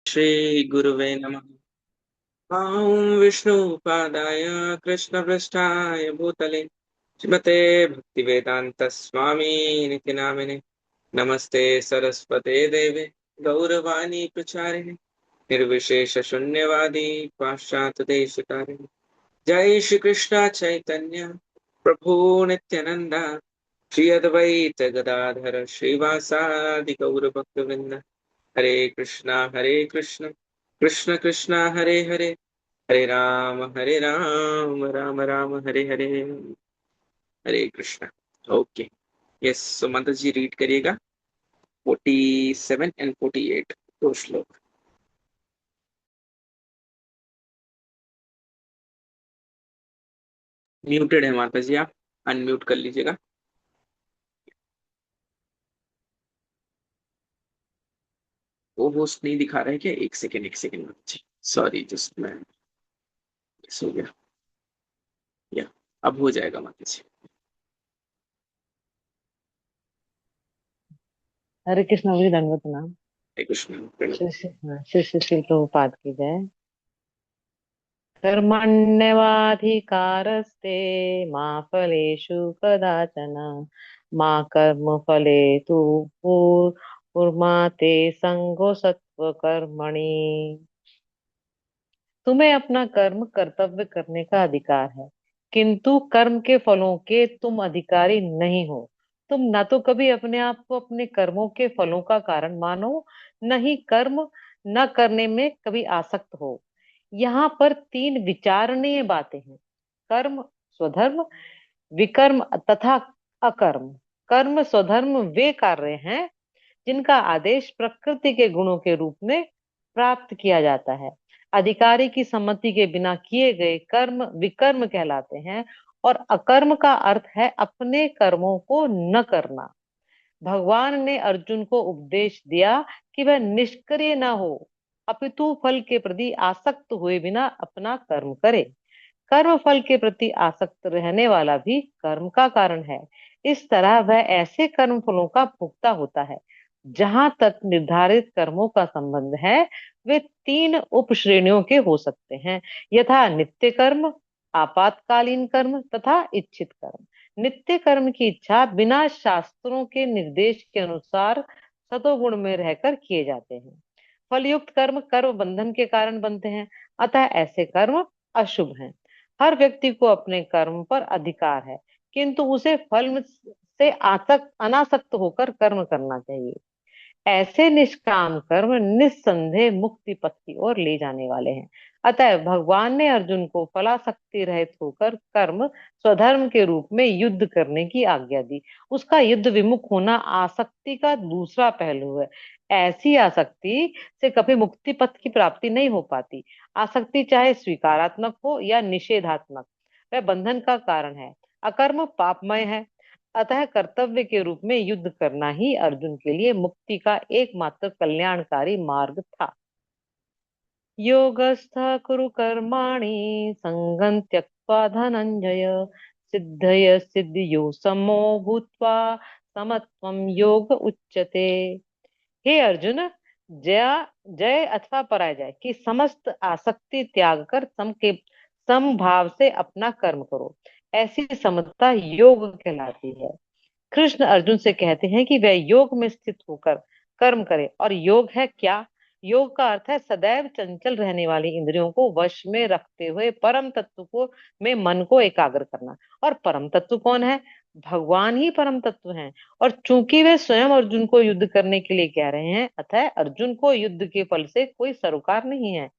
श्री गुरुवे नमः। ॐ विष्णुपादाय कृष्णपृष्ठाय भूतले श्रीमते भक्तिवेदांत स्वामी निति नामिने नमस्ते सरस्वते देवे गौरवाणी प्रचारिणे निर्विशेष शून्यवादी पाश्चात्य देशकारिणे। जय श्री कृष्ण चैतन्य प्रभु नित्यानंदा श्री अद्वैत गदाधर श्रीवासादि गौर भक्तवृंद। हरे कृष्णा कृष्ण कृष्ण हरे हरे हरे राम राम राम हरे हरे। हरे कृष्णा। ओके, यस, सो मंत्र जी रीड करिएगा 47 एंड 48 दो श्लोक। म्यूटेड है माता जी, आप अनम्यूट कर लीजिएगा। वो होस्ट नहीं दिखा रहा है क्या? एक सेकेंड माता जी, सॉरी, जस्ट मैं मिस हो गया। या अब हो जाएगा माता जी। हरे कृष्ण जी, दंडवत प्रणाम। हरे कृष्ण प्रणव। श्री श्री श्री प्रभुपाद की जय। कर्मण्यवाधिकारस्ते मा फलेषु कदाचन मा कर्मफले तु भूर्मा ते संगो कर्मणि। तुम्हें अपना कर्म कर्तव्य करने का अधिकार है, किंतु कर्म के फलों के तुम अधिकारी नहीं हो। तुम न तो कभी अपने आप को अपने कर्मों के फलों का कारण मानो, न ही कर्म न करने में कभी आसक्त हो। यहाँ पर तीन विचारणीय बातें हैं: कर्म, स्वधर्म, विकर्म तथा अकर्म। कर्म स्वधर्म वे कार्य हैं जिनका आदेश प्रकृति के गुणों के रूप में प्राप्त किया जाता है। अधिकारी की सम्मति के बिना किए गए कर्म विकर्म कहलाते हैं। और अकर्म का अर्थ है अपने कर्मों को न करना। भगवान ने अर्जुन को उपदेश दिया कि वह निष्क्रिय न हो, अपितु फल के प्रति आसक्त हुए बिना अपना कर्म करे। कर्म फल के प्रति आसक्त रहने वाला भी कर्म का कारण है। इस तरह वह ऐसे कर्म फलों का भोक्ता होता है। जहां तक निर्धारित कर्मों का संबंध है, वे तीन उप श्रेणियों के हो सकते हैं: यथा नित्य कर्म, आपातकालीन कर्म तथा इच्छित कर्म। नित्य कर्म की इच्छा बिना शास्त्रों के निर्देश के अनुसार सतोगुण में रहकर किए जाते हैं। फलयुक्त कर्म कर्म बंधन के कारण बनते हैं, अतः ऐसे कर्म अशुभ हैं। हर व्यक्ति को अपने कर्म पर अधिकार है, किंतु उसे फल से आसक्त अनासक्त होकर कर्म करना चाहिए। ऐसे निष्काम कर्म निस्संदेह मुक्ति पथ की ओर ले जाने वाले हैं। अतः भगवान ने अर्जुन को फलासक्ति रहित होकर कर्म स्वधर्म के रूप में युद्ध करने की आज्ञा दी। उसका युद्ध विमुख होना आसक्ति का दूसरा पहलू है। ऐसी आसक्ति से कभी मुक्ति पथ की प्राप्ति नहीं हो पाती। आसक्ति चाहे स्वीकारात्मक हो या निषेधात्मक, वह बंधन का कारण है। अकर्म पापमय है। अतः कर्तव्य के रूप में युद्ध करना ही अर्जुन के लिए मुक्ति का एकमात्र कल्याणकारी मार्ग था। योगस्थ कुरु कर्माणि संगं त्यक्त्वा धनंजय सिद्धय सिद्धियो समो भूत्वा समत्वं योग उच्यते। हे अर्जुन, जय जय अथवा पराजय की समस्त आसक्ति त्याग कर समभाव से अपना कर्म करो। ऐसी समता योग कहलाती है। कृष्ण अर्जुन से कहते हैं कि वह योग में स्थित होकर कर्म करे। और योग है क्या? योग का अर्थ है सदैव चंचल रहने वाली इंद्रियों को वश में रखते हुए परम तत्व को में मन को एकाग्र करना। और परम तत्व कौन है? भगवान ही परम तत्व हैं। और चूंकि वे स्वयं अर्जुन को युद्ध करने के लिए कह रहे हैं, अतः अर्जुन को युद्ध के फल से कोई सरोकार नहीं है।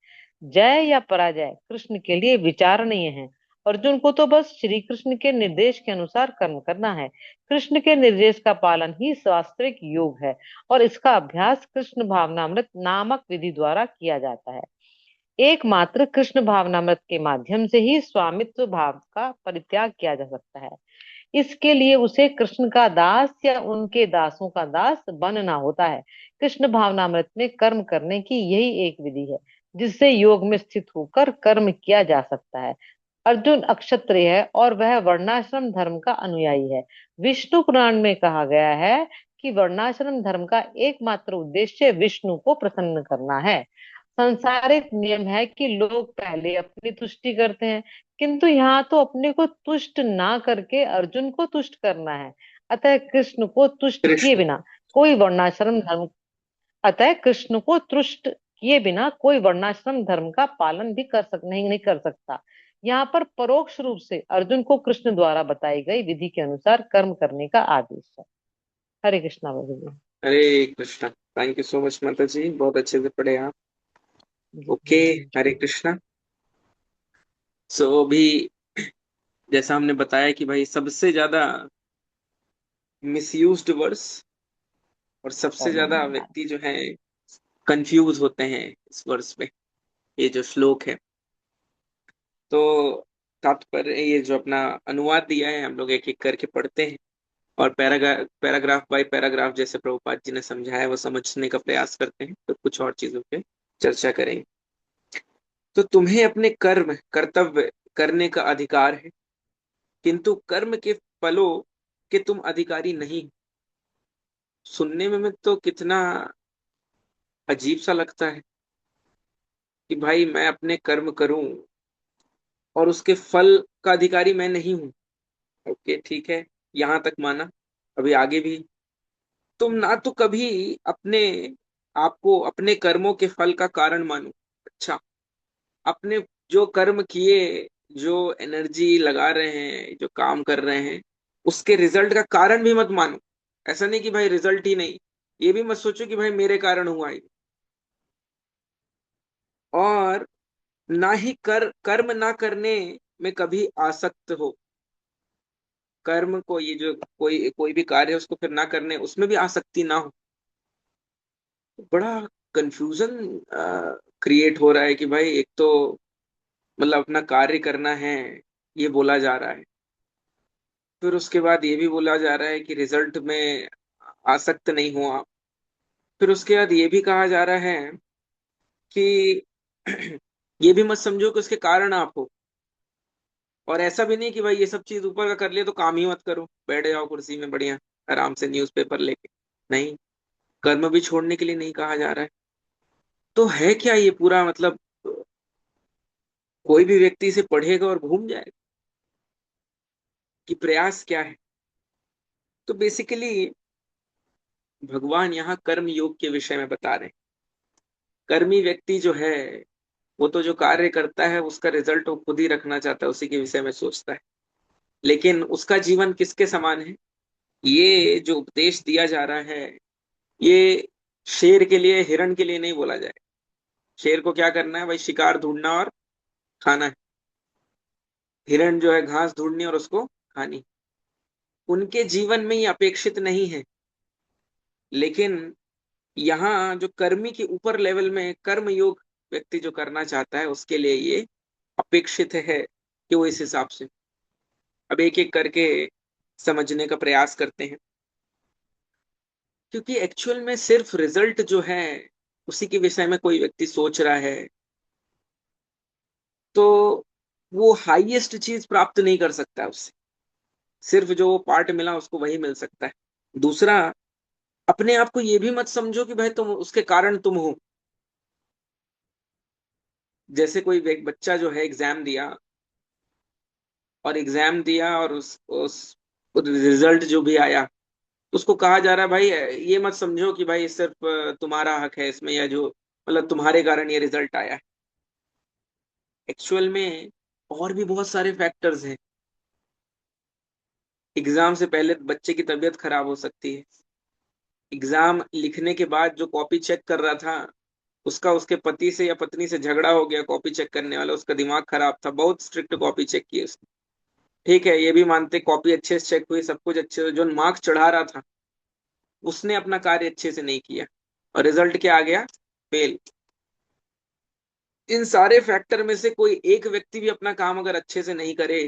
जय या पराजय कृष्ण के लिए विचारणीय है। अर्जुन को तो बस श्री कृष्ण के निर्देश के अनुसार कर्म करना है। कृष्ण के निर्देश का पालन ही स्वास्त्विक योग है, और इसका अभ्यास कृष्ण भावनामृत नामक विधि द्वारा किया जाता है। एकमात्र कृष्ण भावनामृत के माध्यम से ही स्वामित्व भाव का परित्याग किया जा सकता है। इसके लिए उसे कृष्ण का दास या उनके दासों का दास बनना होता है। कृष्ण भावनामृत में कर्म करने की यही एक विधि है जिससे योग में स्थित होकर कर्म किया जा सकता है। अर्जुन अक्षत्रिय है और वह वर्णाश्रम धर्म का अनुयायी है। विष्णु पुराण में कहा गया है कि वर्णाश्रम धर्म का एकमात्र उद्देश्य विष्णु को प्रसन्न करना है। संसारिक नियम है कि लोग पहले अपनी तुष्टि करते हैं, किंतु यहाँ तो अपने को तुष्ट ना करके अर्जुन को तुष्ट करना है। अतः कृष्ण को तुष्ट किए कृष्ण। बिना कोई वर्णाश्रम धर्म अतः कृष्ण को तुष्ट किए बिना कोई वर्णाश्रम धर्म का पालन भी नहीं कर सकता। यहाँ पर परोक्ष रूप से अर्जुन को कृष्ण द्वारा बताई गई विधि के अनुसार कर्म करने का आदेश है। हरे कृष्णा भगवान। Hare Krishna. Thank you so much माता जी, बहुत अच्छे से पढ़े आप। जी ओके। हरे जी। कृष्णा। सो अभी जैसा हमने बताया कि भाई सबसे ज्यादा मिसयूज्ड वर्ड्स और सबसे ज्यादा व्यक्ति जो है कंफ्यूज होते हैं इस वर्ड्स पे, ये जो श्लोक है। तो तात्पर्य ये जो अपना अनुवाद दिया है हम लोग एक एक करके पढ़ते हैं, और पैराग्राफ बाय पैराग्राफ जैसे प्रभुपाद जी ने समझाया वो समझने का प्रयास करते हैं, तो कुछ और चीजों पे चर्चा करेंगे। तो तुम्हें अपने कर्म कर्तव्य करने का अधिकार है, किंतु कर्म के फलों के तुम अधिकारी नहीं। सुनने में तो कितना अजीब सा लगता है कि भाई मैं अपने कर्म करूं और उसके फल का अधिकारी मैं नहीं हूं। ओके ठीक है, यहां तक माना। अभी आगे भी, तुम ना तो कभी अपने आपको अपने कर्मों के फल का कारण मानो। अच्छा, अपने जो कर्म किए, जो एनर्जी लगा रहे हैं, जो काम कर रहे हैं, उसके रिजल्ट का कारण भी मत मानो। ऐसा नहीं कि भाई रिजल्ट ही नहीं, ये भी मत सोचो कि भाई मेरे कारण हुआ है। और ना ही कर्म ना करने में कभी आसक्त हो। कर्म को, ये जो कोई कोई भी कार्य है उसको फिर ना करने, उसमें भी आसक्ति ना हो। बड़ा कंफ्यूजन क्रिएट हो रहा है कि भाई एक तो मतलब अपना कार्य करना है, ये बोला जा रहा है, फिर उसके बाद ये भी बोला जा रहा है कि रिजल्ट में आसक्त नहीं हो आप। फिर उसके बाद ये भी कहा जा रहा है कि ये भी मत समझो कि उसके कारण आप हो। और ऐसा भी नहीं कि भाई ये सब चीज ऊपर का कर लिया तो काम ही मत करो, बैठ जाओ कुर्सी में बढ़िया आराम से न्यूज़पेपर लेके। नहीं, कर्म भी छोड़ने के लिए नहीं कहा जा रहा है। तो है क्या ये पूरा मतलब, कोई भी व्यक्ति इसे पढ़ेगा और घूम जाएगा कि प्रयास क्या है। तो बेसिकली भगवान यहाँ कर्म योग के विषय में बता रहे हैं। कर्मी व्यक्ति जो है वो तो जो कार्य करता है उसका रिजल्ट वो खुद ही रखना चाहता है, उसी के विषय में सोचता है। लेकिन उसका जीवन किसके समान है, ये जो उपदेश दिया जा रहा है, ये शेर के लिए हिरण के लिए नहीं बोला जाए। शेर को क्या करना है भाई, शिकार ढूंढना और खाना है। हिरण जो है घास ढूंढनी और उसको खानी। उनके जीवन में ये अपेक्षित नहीं है। लेकिन यहाँ जो कर्मी के ऊपर लेवल में कर्म योग व्यक्ति जो करना चाहता है उसके लिए ये अपेक्षित है कि वो इस हिसाब से। अब एक एक करके समझने का प्रयास करते हैं, क्योंकि एक्चुअल में सिर्फ रिजल्ट जो है उसी के विषय में कोई व्यक्ति सोच रहा है तो वो हाईएस्ट चीज प्राप्त नहीं कर सकता है उससे। सिर्फ जो वो पार्ट मिला उसको वही मिल सकता है। दूसरा, अपने आप को ये भी मत समझो कि भाई तुम उसके कारण तुम हो। जैसे कोई बच्चा जो है एग्जाम दिया, और एग्जाम दिया और उस रिजल्ट जो भी आया, उसको कहा जा रहा है भाई ये मत समझो कि भाई सिर्फ तुम्हारा हक है इसमें, या जो मतलब तुम्हारे कारण ये रिजल्ट आया है। एक्चुअल में और भी बहुत सारे फैक्टर्स हैं। एग्जाम से पहले बच्चे की तबीयत खराब हो सकती है। एग्जाम लिखने के बाद जो कॉपी चेक कर रहा था, उसका उसके पति से या पत्नी से झगड़ा हो गया, कॉपी चेक करने वाला उसका दिमाग खराब था, बहुत स्ट्रिक्ट कॉपी चेक की उसने। ठीक है, ये भी मानते कॉपी अच्छे से चेक हुई, सब कुछ अच्छे से, जो मार्क्स चढ़ा रहा था उसने अपना कार्य अच्छे से नहीं किया, और रिजल्ट क्या आ गया, फेल। इन सारे फैक्टर में से कोई एक व्यक्ति भी अपना काम अगर अच्छे से नहीं करे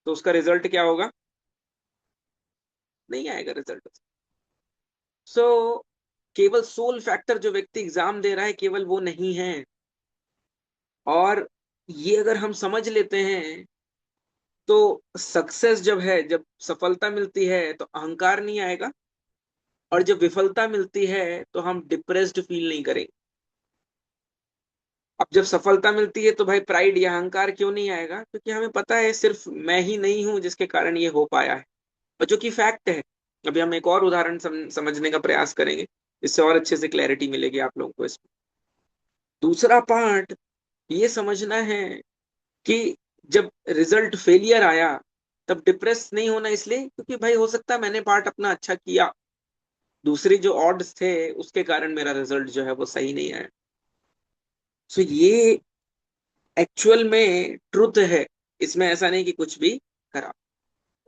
तो उसका रिजल्ट क्या होगा, नहीं आएगा रिजल्ट। सो केवल सोल फैक्टर जो व्यक्ति एग्जाम दे रहा है केवल वो नहीं है। और ये अगर हम समझ लेते हैं तो सक्सेस जब है, जब सफलता मिलती है तो अहंकार नहीं आएगा, और जब विफलता मिलती है तो हम डिप्रेस्ड फील नहीं करेंगे। अब जब सफलता मिलती है तो भाई प्राइड या अहंकार क्यों नहीं आएगा, क्योंकि हमें पता है सिर्फ मैं ही नहीं हूं जिसके कारण ये हो पाया है, और जो कि फैक्ट है। अभी हम एक और उदाहरण समझने का प्रयास करेंगे, इससे और अच्छे से क्लैरिटी मिलेगी आप लोगों को इसमें। दूसरा पार्ट ये समझना है कि जब रिजल्ट फेलियर आया तब डिप्रेस नहीं होना, इसलिए क्योंकि भाई हो सकता है मैंने पार्ट अपना अच्छा किया, दूसरी जो ऑड्स थे उसके कारण मेरा रिजल्ट जो है वो सही नहीं आया। सो ये एक्चुअल में ट्रुथ है, इसमें ऐसा नहीं कि कुछ भी करा।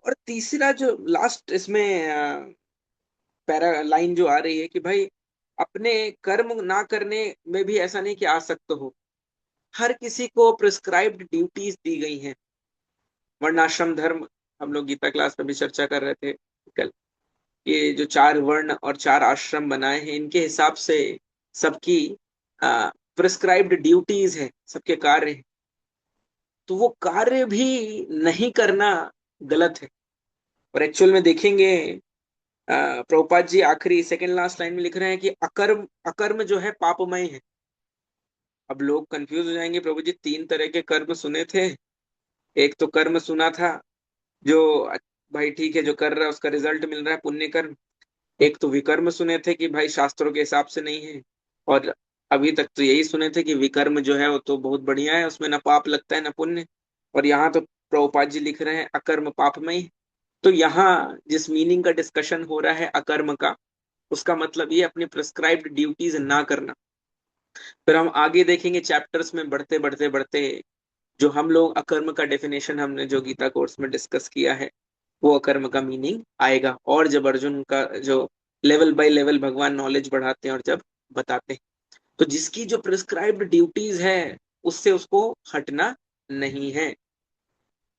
और तीसरा जो लास्ट इसमें पैरा लाइन जो आ रही है कि भाई अपने कर्म ना करने में भी ऐसा नहीं कि आसक्त हो, हर किसी को प्रिस्क्राइब्ड ड्यूटीज दी गई हैं। वर्णाश्रम धर्म, हम लोग गीता क्लास में भी चर्चा कर रहे थे कल, ये जो 4 वर्ण और 4 आश्रम बनाए हैं इनके हिसाब से सबकी प्रिस्क्राइब्ड ड्यूटीज है, सबके कार्य हैं। तो वो कार्य भी नहीं करना गलत है। और एक्चुअल में देखेंगे प्रभुपाद जी आखिरी सेकंड लास्ट लाइन में लिख रहे हैं कि अकर्म, अकर्म जो है पापमय है। अब लोग कंफ्यूज हो जाएंगे, प्रभु जी 3 तरह के कर्म सुने थे, एक तो कर्म सुना था जो भाई ठीक है जो कर रहा है उसका रिजल्ट मिल रहा है पुण्य कर्म, एक तो विकर्म सुने थे कि भाई शास्त्रों के हिसाब से नहीं है, और अभी तक तो यही सुने थे कि विकर्म जो है वो तो बहुत बढ़िया है, उसमें ना पाप लगता है ना पुण्य। और यहाँ तो प्रभुपाद जी लिख रहे हैं अकर्म पापमय। तो यहाँ जिस मीनिंग का डिस्कशन हो रहा है अकर्म का, उसका मतलब ये अपनी प्रिस्क्राइब्ड ड्यूटीज ना करना। फिर हम आगे देखेंगे चैप्टर्स में बढ़ते बढ़ते बढ़ते, जो हम लोग अकर्म का डेफिनेशन हमने जो गीता कोर्स में डिस्कस किया है वो अकर्म का मीनिंग आएगा, और जब अर्जुन का जो लेवल बाय लेवल भगवान नॉलेज बढ़ाते हैं और जब बताते हैं, तो जिसकी जो प्रिस्क्राइब्ड ड्यूटीज है उससे उसको हटना नहीं है।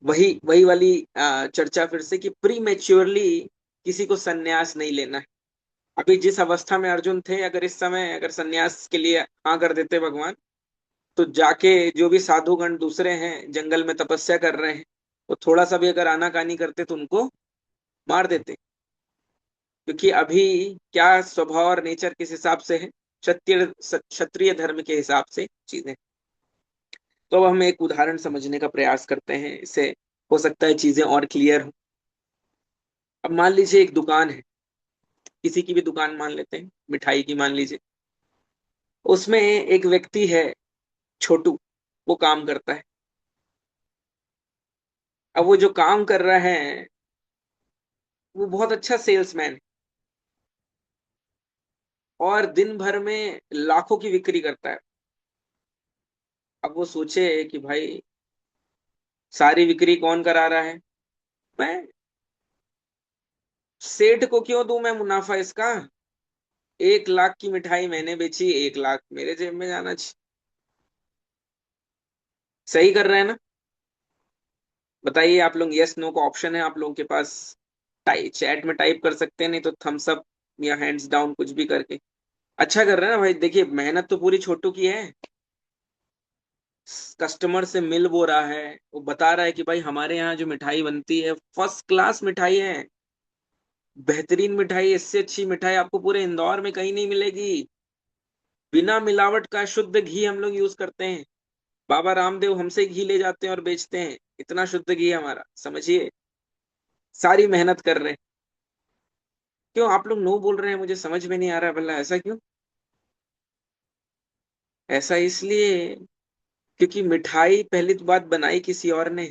वही वही वाली चर्चा फिर से कि प्री मेच्योरली किसी को सन्यास नहीं लेना है। अभी जिस अवस्था में अर्जुन थे, अगर इस समय अगर सन्यास के लिए हाँ कर देते भगवान, तो जाके जो भी साधुगण दूसरे हैं जंगल में तपस्या कर रहे हैं, तो थोड़ा सा भी अगर आनाकानी करते तो उनको मार देते। क्योंकि अभी क्या स्वभाव और नेचर किस हिसाब से है, क्षत्रिय क्षत्रिय धर्म के हिसाब से चीजें। तो अब हम एक उदाहरण समझने का प्रयास करते हैं, इससे हो सकता है चीजें और क्लियर हो। अब मान लीजिए एक दुकान है, किसी की भी दुकान मान लेते हैं, मिठाई की मान लीजिए। उसमें एक व्यक्ति है छोटू, वो काम करता है। अब वो जो काम कर रहा है वो बहुत अच्छा सेल्समैन है, और दिन भर में लाखों की बिक्री करता है। अब वो सोचे कि भाई सारी बिक्री कौन करा रहा है, मैं। सेठ को क्यों दूं मैं मुनाफा इसका, 1 लाख की मिठाई मैंने बेची, 1 लाख मेरे जेब में जाना चाहिए। सही कर रहे हैं ना? बताइए आप लोग, यस नो का ऑप्शन है आप लोगों के पास, टाइप चैट में टाइप कर सकते हैं, नहीं तो थम्स अप या हैंड्स डाउन कुछ भी करके। अच्छा कर रहे हैं ना भाई, देखिए मेहनत तो पूरी छोटू की है। कस्टमर से मिल वो रहा है, वो बता रहा है कि भाई हमारे यहाँ जो मिठाई बनती है फर्स्ट क्लास मिठाई है, बेहतरीन मिठाई, इससे अच्छी मिठाई आपको पूरे इंदौर में कहीं नहीं मिलेगी। बिना मिलावट का शुद्ध घी हम लोग यूज करते हैं, बाबा रामदेव हमसे घी ले जाते हैं और बेचते हैं, इतना शुद्ध घी है हमारा, समझिए। सारी मेहनत कर रहे हैं। क्यों आप लोग नो बोल रहे हैं, मुझे समझ में नहीं आ रहा, भला ऐसा क्यों? ऐसा इसलिए क्योंकि मिठाई पहली तो बात बनाई किसी और ने,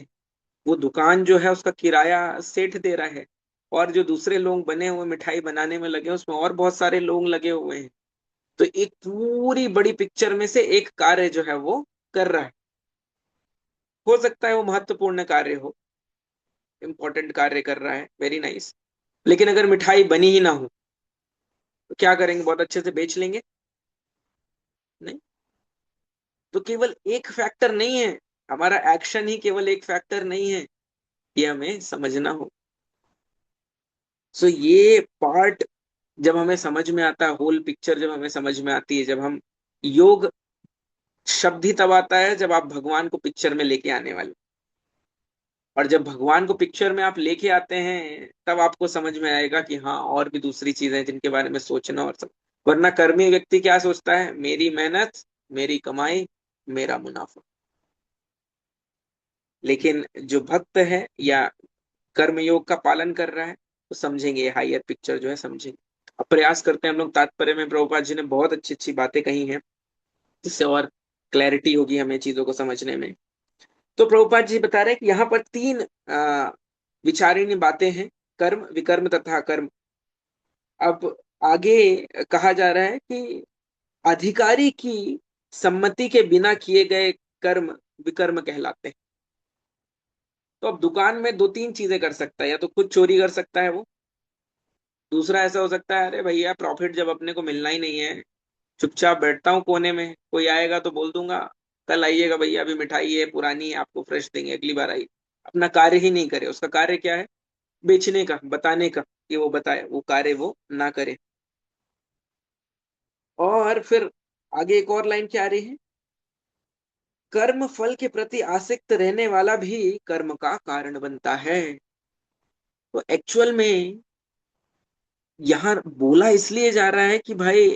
वो दुकान जो है उसका किराया सेठ दे रहा है, और जो दूसरे लोग बने हुए मिठाई बनाने में लगे हैं उसमें और बहुत सारे लोग लगे हुए हैं। तो एक पूरी बड़ी पिक्चर में से एक कार्य जो है वो कर रहा है। हो सकता है वो महत्वपूर्ण कार्य हो, इंपॉर्टेंट कार्य कर रहा है, वेरी नाइस। लेकिन अगर मिठाई बनी ही ना हो तो क्या करेंगे, बहुत अच्छे से बेच लेंगे? नहीं। तो केवल एक फैक्टर नहीं है, हमारा एक्शन ही केवल एक फैक्टर नहीं है, ये हमें समझना हो। सो ये पार्ट जब हमें समझ में आता है, होल पिक्चर जब हमें समझ में आती है, जब हम योग शब्द ही तब आता है जब आप भगवान को पिक्चर में लेके आने वाले, और जब भगवान को पिक्चर में आप लेके आते हैं तब आपको समझ में आएगा कि हाँ और भी दूसरी चीजें हैं जिनके बारे में सोचना और सब। वरना कर्मी व्यक्ति क्या सोचता है, मेरी मेहनत, मेरी कमाई, मेरा मुनाफा। लेकिन जो भक्त है या कर्मयोग का पालन कर रहा है, तो समझेंगे, हायर पिक्चर जो है समझेंगे। अब प्रयास करते हैं हम लोग तात्पर्य में। प्रभुपाद जी ने बहुत अच्छी अच्छी बातें कही हैं, जिससे और क्लैरिटी होगी हमें चीजों को समझने में। तो प्रभुपाद जी बता रहे हैं कि यहाँ पर तीन विचारणीय बातें हैं, कर्म, विकर्म तथा कर्म। अब आगे कहा जा रहा है कि अधिकारी की सम्मति के बिना किए गए कर्म विकर्म कहलाते हैं। तो अब दुकान में दो तीन चीजें कर सकता है, या तो खुद चोरी कर सकता है वो, दूसरा ऐसा हो सकता है, अरे भैया प्रॉफिट जब अपने को मिलना ही नहीं है, चुपचाप बैठता हूँ कोने में, कोई आएगा तो बोल दूंगा कल आइएगा भैया, अभी मिठाई है पुरानी है, आपको फ्रेश देंगे अगली बार आइए। अपना कार्य ही नहीं करे, उसका कार्य क्या है, बेचने का, बताने का कि वो बताए, वो कार्य वो ना करे। और फिर आगे एक और लाइन क्या आ रही है, कर्म फल के प्रति आसक्त रहने वाला भी कर्म का कारण बनता है। तो एक्चुअल में यहाँ बोला इसलिए जा रहा है कि भाई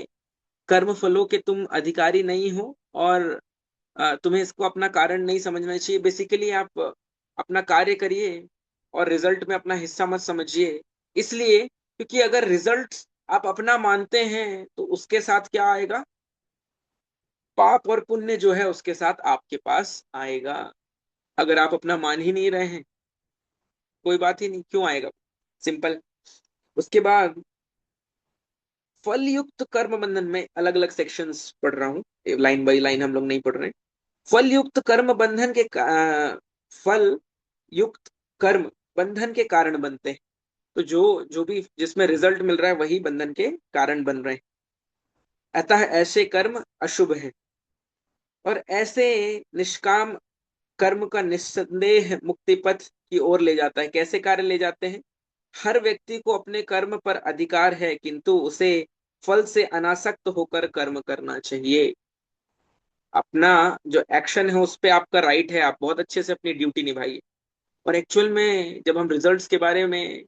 कर्म फलों के तुम अधिकारी नहीं हो, और तुम्हें इसको अपना कारण नहीं समझना चाहिए। बेसिकली आप अपना कार्य करिए और रिजल्ट में अपना हिस्सा मत समझिए। इसलिए क्योंकि अगर रिजल्ट आप अपना मानते हैं तो उसके साथ क्या आएगा, पाप और पुण्य जो है उसके साथ आपके पास आएगा। अगर आप अपना मान ही नहीं रहे हैं, कोई बात ही नहीं, क्यों आएगा, सिंपल। उसके बाद फल युक्त कर्म बंधन में अलग अलग सेक्शंस पढ़ रहा हूँ, लाइन बाय लाइन हम लोग नहीं पढ़ रहे। फल युक्त कर्म बंधन के फल युक्त कर्म बंधन के कारण बनते हैं। तो जो जो भी जिसमें रिजल्ट मिल रहा है वही बंधन के कारण बन रहे हैं। अतः ऐसे कर्म अशुभ है, और ऐसे निष्काम कर्म का निस्संदेह मुक्ति पथ की ओर ले जाता है। कैसे कार्य ले जाते हैं, हर व्यक्ति को अपने कर्म पर अधिकार है, किंतु उसे फल से अनासक्त होकर कर्म करना चाहिए। अपना जो एक्शन है उस पे आपका राइट है, आप बहुत अच्छे से अपनी ड्यूटी निभाइए। और एक्चुअल में जब हम रिजल्ट्स के बारे में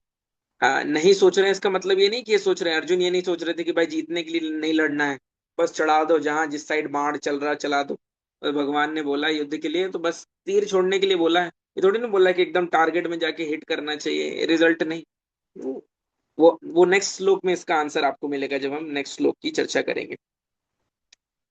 नहीं सोच रहे हैं, इसका मतलब ये नहीं कि ये सोच रहे हैं, अर्जुन ये नहीं सोच रहे थे कि भाई जीतने के लिए नहीं लड़ना है, बस चढ़ा दो, जहां जिस साइड बाण चल रहा चला दो। और भगवान ने बोला युद्ध के लिए तो बस तीर छोड़ने के लिए बोला है, ये थोड़ी ना बोला कि एकदम टारगेट में जाके हिट करना चाहिए, रिजल्ट नहीं। वो नेक्स्ट श्लोक में इसका आंसर आपको मिलेगा जब हम नेक्स्ट श्लोक की चर्चा करेंगे।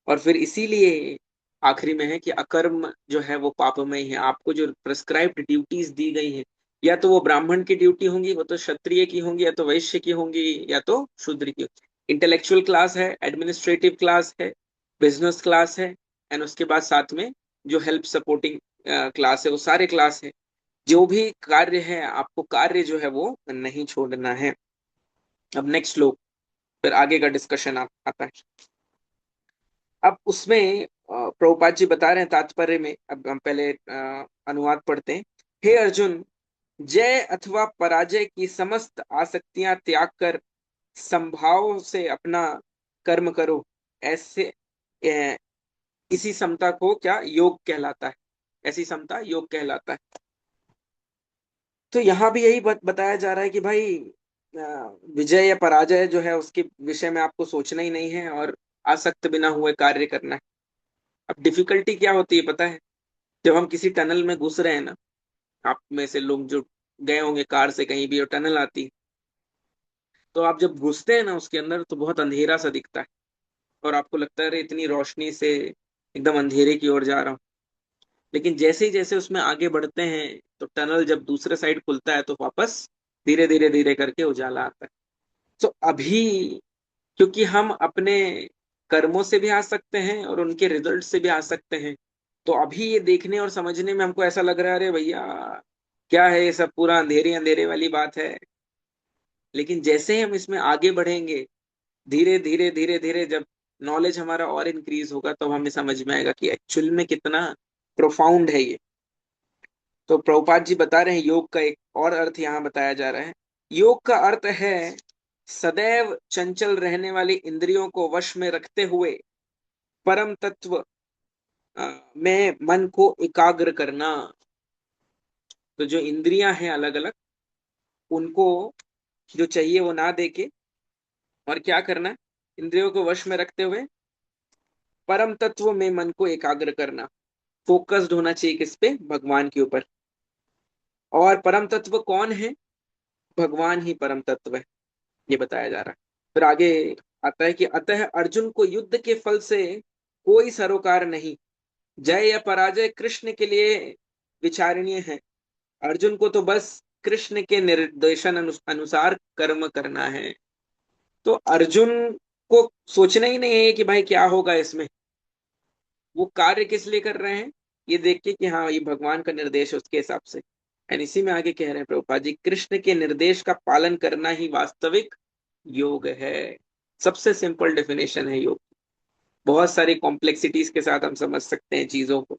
और फिर इसीलिए आखिरी में है कि अकर्म जो है वो पापमय है। आपको जो प्रिस्क्राइब्ड ड्यूटीज दी गई हैं, या तो वो ब्राह्मण की ड्यूटी होंगी, वो तो क्षत्रिय की होंगी, या तो वैश्य की होंगी, या तो शूद्र की। इंटेलेक्चुअल क्लास है, एडमिनिस्ट्रेटिव क्लास है, बिजनेस क्लास है, एंड उसके बाद साथ में जो हेल्प सपोर्टिंग क्लास है, वो सारे क्लास है। जो भी कार्य है, आपको कार्य जो है वो नहीं छोड़ना है। अब नेक्स्ट श्लोक, फिर आगे का डिस्कशन आता है। अब उसमें प्रभुपाद जी बता रहे हैं तात्पर्य में। अब हम पहले अनुवाद पढ़ते हैं। हे अर्जुन, जय अथवा पराजय की समस्त आसक्तियां त्याग कर संभाव से अपना कर्म करो। ऐसे अ, इसी समता को क्या योग कहलाता है, ऐसी समता योग कहलाता है। तो यहाँ भी यही बताया जा रहा है कि भाई विजय या पराजय जो है उसके विषय में आपको सोचना ही नहीं है, और आसक्त बिना हुए कार्य करना है। अब डिफिकल्टी क्या होती है पता है, जब हम किसी टनल में घुस रहे हैं ना, आप में से लोग जो गए होंगे कार से कहीं भी और टनल आती, तो आप जब घुसते हैं ना उसके अंदर, तो बहुत अंधेरा सा दिखता है, और आपको लगता है अरे इतनी रोशनी से एकदम अंधेरे की ओर जा रहा हूँ। लेकिन जैसे ही जैसे उसमें आगे बढ़ते हैं, तो टनल जब दूसरे साइड खुलता है तो वापस धीरे धीरे धीरे करके उजाला आता है। तो अभी क्योंकि हम अपने कर्मों से भी आ सकते हैं और उनके रिजल्ट से भी आ सकते हैं, तो अभी ये देखने और समझने में हमको ऐसा लग रहा है अरे भैया क्या है ये सब, पूरा अंधेरे अंधेरे वाली बात है। लेकिन जैसे ही हम इसमें आगे बढ़ेंगे, धीरे धीरे धीरे धीरे जब नॉलेज हमारा और इंक्रीज होगा, तो हमें समझ में आएगा कि एक्चुअल में कितना प्रोफाउंड है ये। तो प्रभुपाद जी बता रहे हैं योग का एक और अर्थ यहाँ बताया जा रहा है। योग का अर्थ है सदैव चंचल रहने वाली इंद्रियों को वश में रखते हुए परम तत्व में मन को एकाग्र करना। तो जो इंद्रियां हैं अलग अलग, उनको जो चाहिए वो ना देके, और क्या करना है, इंद्रियों को वश में रखते हुए परम तत्व में मन को एकाग्र करना, फोकस्ड होना चाहिए किस पे, भगवान के ऊपर। और परम तत्व कौन है, भगवान ही परम तत्व है, ये बताया जा रहा है। फिर आगे आता है कि अतः अर्जुन को युद्ध के फल से कोई सरोकार नहीं, जय या पराजय कृष्ण के लिए विचारणीय है। अर्जुन को तो बस कृष्ण के निर्देशन अनुसार कर्म करना है। तो अर्जुन को सोचना ही नहीं है कि भाई क्या होगा इसमें, वो कार्य किस लिए कर रहे हैं, ये देख के कि हाँ ये भगवान का निर्देश है, उसके हिसाब से। एंड इसी में आगे कह रहे हैं प्रभुपाद जी, कृष्ण के निर्देश का पालन करना ही वास्तविक योग है। सबसे सिंपल डेफिनेशन है योग। बहुत सारी कॉम्प्लेक्सिटीज के साथ हम समझ सकते हैं चीजों को,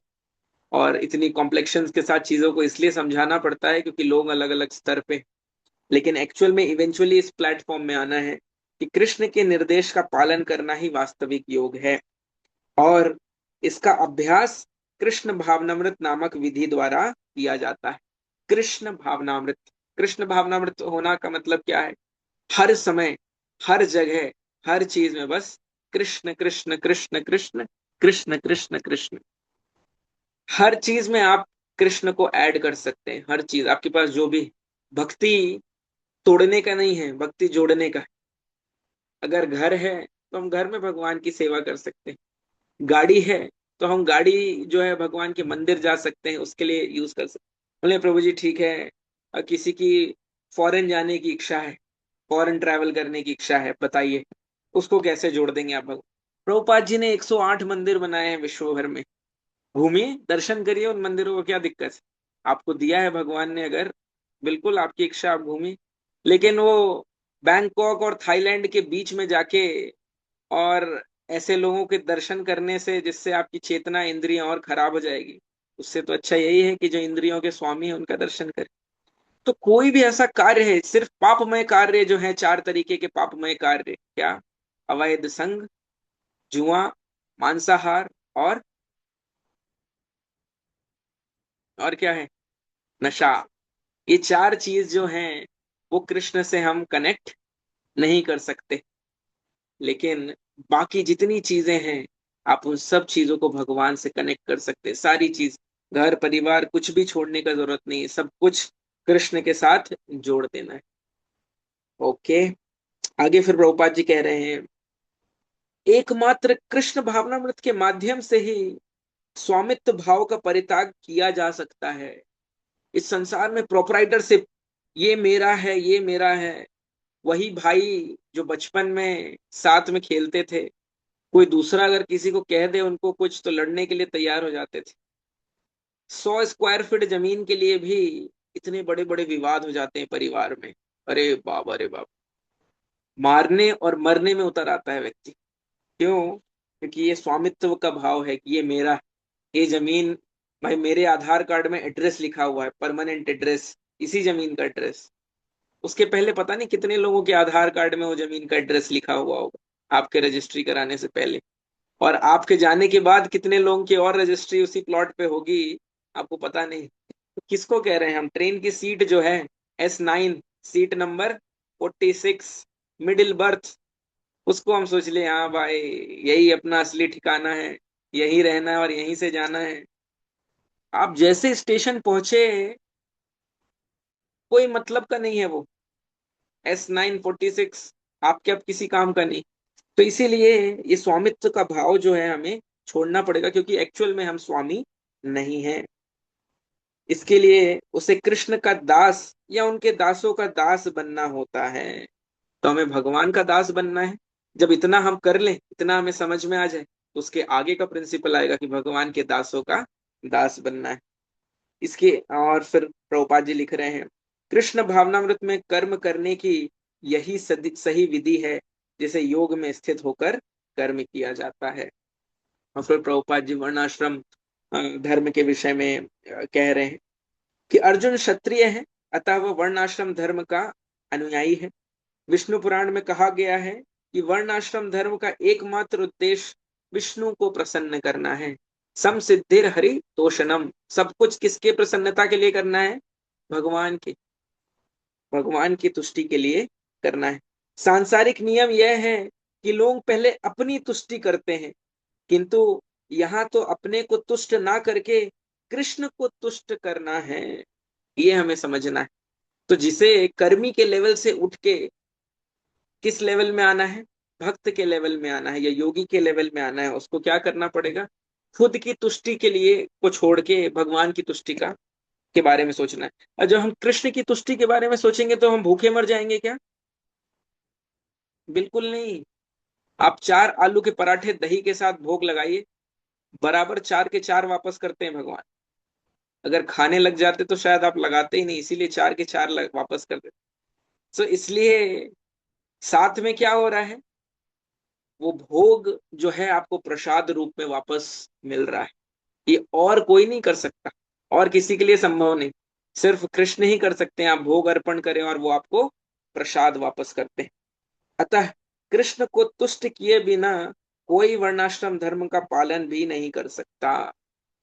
और इतनी कॉम्प्लेक्शंस के साथ चीजों को इसलिए समझाना पड़ता है क्योंकि लोग अलग अलग स्तर पे। लेकिन एक्चुअल में इवेंचुअली इस प्लेटफॉर्म में आना है कि कृष्ण के निर्देश का पालन करना ही वास्तविक योग है। और इसका अभ्यास कृष्ण भावनामृत नामक विधि द्वारा किया जाता है। कृष्ण भावनामृत, कृष्ण भावनामृत होना का मतलब क्या है, हर समय, हर जगह, हर चीज में बस कृष्ण कृष्ण कृष्ण कृष्ण कृष्ण कृष्ण कृष्ण। हर चीज में आप कृष्ण को ऐड कर सकते हैं, हर चीज आपके पास जो भी। भक्ति तोड़ने का नहीं है, भक्ति जोड़ने का है। अगर घर है तो हम घर में भगवान की सेवा कर सकते हैं, गाड़ी है तो हम गाड़ी जो है भगवान के मंदिर जा सकते हैं, उसके लिए यूज कर सकते हैं। बोले प्रभु जी ठीक है, किसी की फॉरेन जाने की इच्छा है, फॉरेन ट्रैवल करने की इच्छा है, बताइए उसको कैसे जोड़ देंगे आप भगवान। प्रभुपाद जी ने 108 मंदिर बनाए हैं विश्व भर में, घूमिए दर्शन करिए उन मंदिरों को, क्या दिक्कत है, आपको दिया है भगवान ने अगर, बिल्कुल आपकी इच्छा, आप घूमिए। लेकिन वो बैंकॉक और थाईलैंड के बीच में जाके और ऐसे लोगों के दर्शन करने से जिससे आपकी चेतना इंद्रियां और खराब हो जाएगी, उससे तो अच्छा यही है कि जो इंद्रियों के स्वामी है उनका दर्शन करें। तो कोई भी ऐसा कार्य है, सिर्फ पापमय कार्य जो है, 4 तरीके के पापमय कार्य, क्या, अवैध संग, जुआ, मांसाहार, और क्या है, नशा। ये 4 चीज जो हैं वो कृष्ण से हम कनेक्ट नहीं कर सकते। लेकिन बाकी जितनी चीजें हैं, आप उन सब चीजों को भगवान से कनेक्ट कर सकते हैं, सारी चीज, घर परिवार कुछ भी छोड़ने का जरूरत नहीं है, सब कुछ कृष्ण के साथ जोड़ देना है। ओके, आगे फिर प्रभुपाद जी कह रहे हैं, एकमात्र कृष्ण भावनामृत के माध्यम से ही स्वामित्व भाव का परित्याग किया जा सकता है। इस संसार में प्रोपराइटरशिप, ये मेरा है, ये मेरा है, वही भाई जो बचपन में साथ में खेलते थे, कोई दूसरा अगर किसी को कह दे उनको कुछ तो लड़ने के लिए तैयार हो जाते थे। 100 स्क्वायर फीट जमीन के लिए भी इतने बड़े बड़े विवाद हो जाते हैं परिवार में। अरे बाप, अरे बाप, मारने और मरने में उतर आता है व्यक्ति। क्यों? क्योंकि ये स्वामित्व का भाव है कि ये मेरा है, ये जमीन, भाई मेरे आधार कार्ड में एड्रेस लिखा हुआ है, परमानेंट एड्रेस, इसी जमीन का एड्रेस। उसके पहले पता नहीं कितने लोगों के आधार कार्ड में वो जमीन का एड्रेस लिखा हुआ होगा आपके रजिस्ट्री कराने से पहले, और आपके जाने के बाद कितने लोगों की और रजिस्ट्री उसी प्लॉट पे होगी, आपको पता नहीं। तो किसको कह रहे हैं हम, ट्रेन की सीट जो है, S9, seat number 46, middle birth, उसको हम सोच ले हाँ भाई यही अपना असली ठिकाना है, यही रहना है और यहीं से जाना है। आप जैसे स्टेशन पहुंचे, कोई मतलब का नहीं है वो, S9 46 आपके अब किसी काम का नहीं। तो इसीलिए ये स्वामित्व का भाव जो है हमें छोड़ना पड़ेगा, क्योंकि एक्चुअल में हम स्वामी नहीं हैं। इसके लिए उसे कृष्ण का दास या उनके दासों का दास बनना होता है। तो हमें भगवान का दास बनना है। जब इतना हम कर लें, इतना हमें समझ में आ जाए, तो उसके आगे का प्रिंसिपल आएगा कि भगवान के दासों का दास बनना है। इसके और फिर प्रभुपाद जी लिख रहे हैं, कृष्ण भावनामृत में कर्म करने की यही सही विधि है, जिसे योग में स्थित होकर कर्म किया जाता है। और फिर प्रभुपाद जी वर्णाश्रम धर्म के विषय में कह रहे हैं कि अर्जुन क्षत्रिय है, अतः वह वर्णाश्रम धर्म का अनुयायी है। विष्णु पुराण में कहा गया है कि वर्णाश्रम धर्म का एकमात्र उद्देश्य विष्णु को प्रसन्न करना है। सम सिद्धिर हरि तोषणम, सब कुछ किसके प्रसन्नता के लिए करना है, भगवान के, भगवान की तुष्टि के लिए करना है। सांसारिक नियम यह है कि लोग पहले अपनी तुष्टि करते हैं, किंतु यहाँ तो अपने को तुष्ट ना करके कृष्ण को तुष्ट करना है, ये हमें समझना है। तो जिसे कर्मी के लेवल से उठ के किस लेवल में आना है, भक्त के लेवल में आना है या योगी के लेवल में आना है, उसको क्या करना पड़ेगा, खुद की तुष्टि के लिए को छोड़ के भगवान की तुष्टि का के बारे में सोचना है। और जब हम कृष्ण की तुष्टि के बारे में सोचेंगे तो हम भूखे मर जाएंगे क्या? बिल्कुल नहीं। आप 4 आलू के पराठे दही के साथ भोग लगाइए, बराबर 4 के 4 वापस करते हैं भगवान। अगर खाने लग जाते तो शायद आप लगाते ही नहीं, इसीलिए 4 के 4 वापस कर देते। तो इसलिए साथ में क्या हो रहा है, वो भोग जो है आपको प्रसाद रूप में वापस मिल रहा है। ये और कोई नहीं कर सकता, और किसी के लिए संभव नहीं। सिर्फ कृष्ण ही कर सकते हैं, आप भोग अर्पण करें और वो आपको प्रसाद वापस करते हैं। अतः कृष्ण को तुष्ट किए बिना कोई वर्णाश्रम धर्म का पालन भी नहीं कर सकता।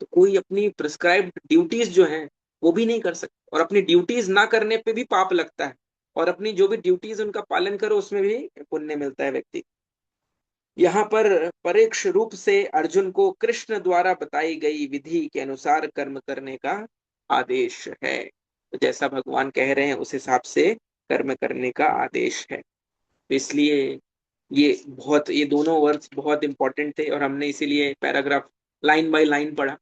तो कोई अपनी प्रिस्क्राइब्ड ड्यूटीज जो है वो भी नहीं कर सकता, और अपनी ड्यूटीज ना करने पे भी पाप लगता है, और अपनी जो भी ड्यूटीज उनका पालन करो उसमें भी पुण्य मिलता है व्यक्ति। यहाँ पर परोक्ष रूप से अर्जुन को कृष्ण द्वारा बताई गई विधि के अनुसार कर्म करने का आदेश है। तो जैसा भगवान कह रहे हैं उस हिसाब से कर्म करने का आदेश है। तो इसलिए ये दोनों वर्ड्स बहुत इंपॉर्टेंट थे, और हमने इसीलिए पैराग्राफ लाइन बाय लाइन पढ़ा,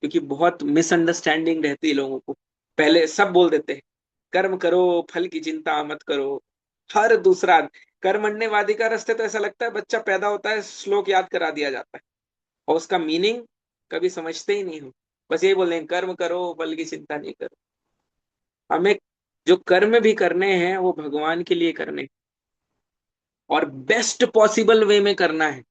क्योंकि बहुत मिसअंडरस्टैंडिंग रहती है लोगों को। पहले सब बोल देते हैं कर्म करो, फल की चिंता मत करो। हर दूसरा कर्मण्यवादी का रास्ते तो ऐसा लगता है बच्चा पैदा होता है श्लोक याद करा दिया जाता है, और उसका मीनिंग कभी समझते ही नहीं हो। बस यही बोल रहे हैं कर्म करो, फल की चिंता नहीं करो। हमें जो कर्म भी करने हैं वो भगवान के लिए करने हैं, और बेस्ट पॉसिबल वे में करना है।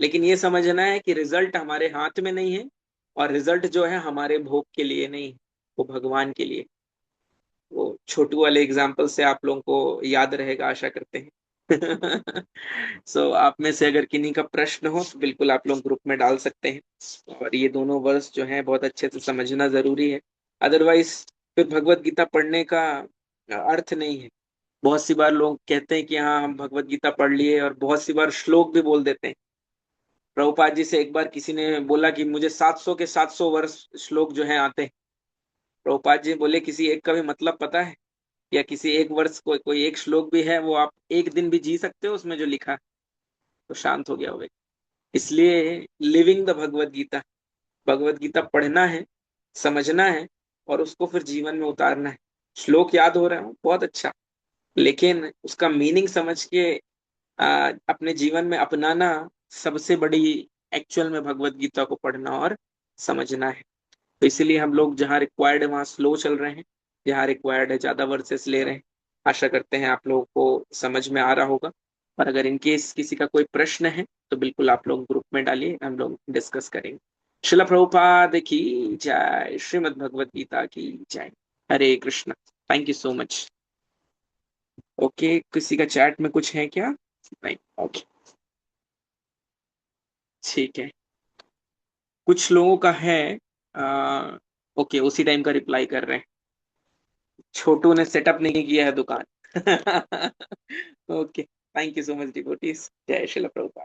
लेकिन ये समझना है कि रिजल्ट हमारे हाथ में नहीं है, और रिजल्ट जो है हमारे भोग के लिए नहीं, वो भगवान के लिए। वो छोटू वाले एग्जाम्पल से आप लोगों को याद रहेगा, आशा करते हैं। सो आप में से अगर किन्हीं का प्रश्न हो तो बिल्कुल आप लोग ग्रुप में डाल सकते हैं, और ये दोनों वर्स जो है बहुत अच्छे से समझना जरूरी है। अदरवाइज फिर भगवत गीता पढ़ने का अर्थ नहीं है। बहुत सी बार लोग कहते हैं कि हाँ हम भगवत गीता पढ़ लिए, और बहुत सी बार श्लोक भी बोल देते हैं। प्रभुपाद जी से एक बार किसी ने बोला कि मुझे 700 के 700 वर्ष श्लोक जो है आते हैं। प्रभुपाद जी बोले किसी एक का भी मतलब पता है, या किसी एक वर्ष कोई एक श्लोक भी है वो आप एक दिन भी जी सकते हो उसमें जो लिखा है? तो शांत हो गया हो व्यक्ति। इसलिए लिविंग द भगवत गीता, भगवत गीता पढ़ना है, समझना है, और उसको फिर जीवन में उतारना है। श्लोक याद हो रहा है बहुत अच्छा, लेकिन उसका मीनिंग समझ के अपने जीवन में अपनाना सबसे बड़ी एक्चुअल में भगवत गीता को पढ़ना और समझना है। तो इसीलिए हम लोग जहाँ रिक्वायर्ड है वहाँ स्लो चल रहे हैं, जहाँ रिक्वायर्ड है ज्यादा वर्सेस ले रहे हैं। आशा करते हैं आप लोगों को समझ में आ रहा होगा। और अगर इनकेस किसी का कोई प्रश्न है तो बिल्कुल आप लोग ग्रुप में डालिए, हम लोग डिस्कस करेंगे। शिला प्रभुपाद की जय, श्रीमद् भगवत गीता की जय। Hare Krishna. Thank you so much. Okay, किसी का चैट में कुछ है क्या? नहीं, ओके, ठीक है। कुछ लोगों का है। आ, ओके, उसी टाइम का रिप्लाई कर रहे हैं। छोटू ने सेटअप नहीं किया है दुकान। Okay, thank you so much devotees. जय श्रील प्रभुपाद।